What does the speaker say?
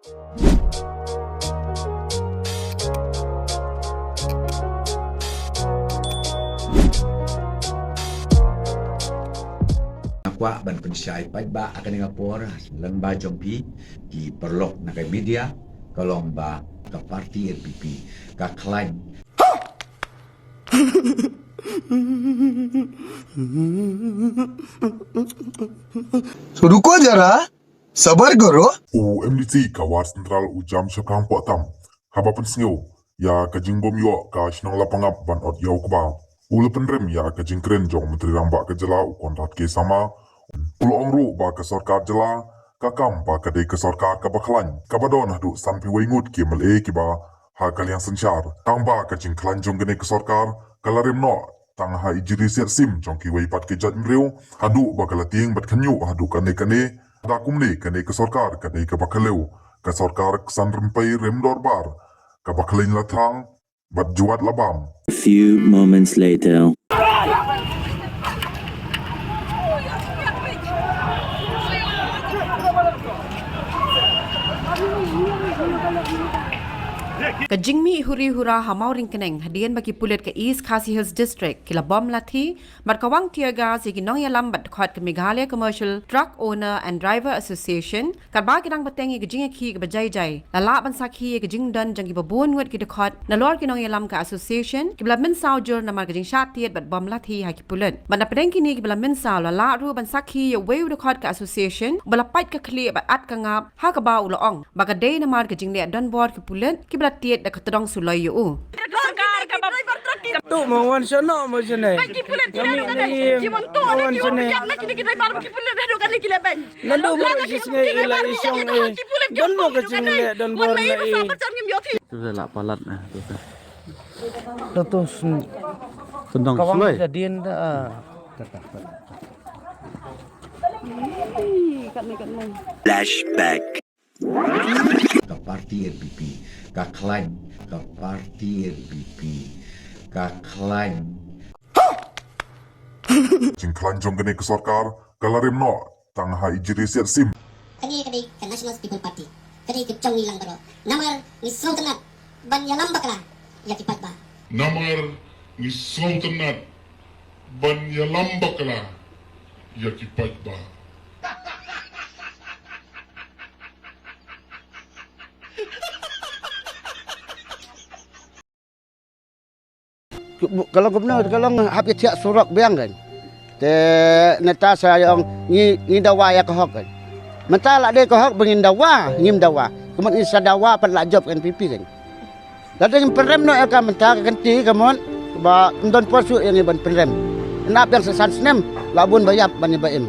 Nakwa ban pensyai pai ba akan ngapor lang ba jompi di perlok na kay media kalong ba ka parti LPP ka klaim So रुको जरा सबर करो MDT kawar sentral ujam syakang potam haba pensengeu ya kajing bom yo ka shnang lapangap ban ot yau keba ul penrem ya kajing kren jong menteri rambak ke jela kontrat ke sama ul ongru ba ke sarkar jela kakam ba kadai ke sarkar ka baklan kabadon hadu sampi wengut ke mele ke ba ha kalian sensyar tang ba kajing klan jong gene ke sarkar kalarem no tang ha ijiri set sim jong ki weipat ke jat mreu hadu ba kalating bat khanyu hadu kane da kumne kane ke sarkar kane ke bakaleu ke sarkar kesan rempai rem dorbar ke bakalain latrang bat juat labam. A few moments later. Kajingmi huri-hura hamau ring keneng hadian bagi pulit ke East Khasi Hills District kila bom lathi mat kawang tear gas igi nong yalam bat khot ke Meghalaya Commercial Truck Owner and Driver Association karba kidang batengi kajing ki ke bajai-jai lala ban sakhi kajing dan jangi babun ngut ki dekhot nalor ki nong yalam ka association ki bla min saw jur namar kajing shatiet bat bom lathi ha ki pulit ban apeng kini ki bla min saw lala ru ban sakhi ye weu dekhot ka association bala pat ka khli bat at ka ngap ha ka ba ulong baga day namar kajing le don board ki pulit ki bla tiet da katadong sulay yu. Tu mawan sana macam ni. Kami ni mawan sana. Nandu baru sisnya ilah isong don mo kacing ni don bor ni. Tu dah palat nah tu. Terus Tendang sulai. Jadian dah. Flashback. ka parti LPP ka klaim ka parti LPP ka klaim Jing klan jong gene ke sarkar kalarem no tang ha ijiri set sim Kadi ke National People Party. Kadi ke Chong Ilang Baro. Namar ni Sultanat ban yalam bakla ya kipat ba. Namar ni Sultanat ban yalam bakla ya kipat ba. Kalau gubernur kalau habis tiak surat biang kan. Te neta saya yang ni dawa ya kohok kan. Mentala dia kohok bengin dawa, ngim dawa. Kemudian isa dawa pada job kan pipi kan. Lalu yang perem no akan mentala ganti kemudian ba ndon posu yang iban perem. Nap yang sesan senem labun bayap bani baim.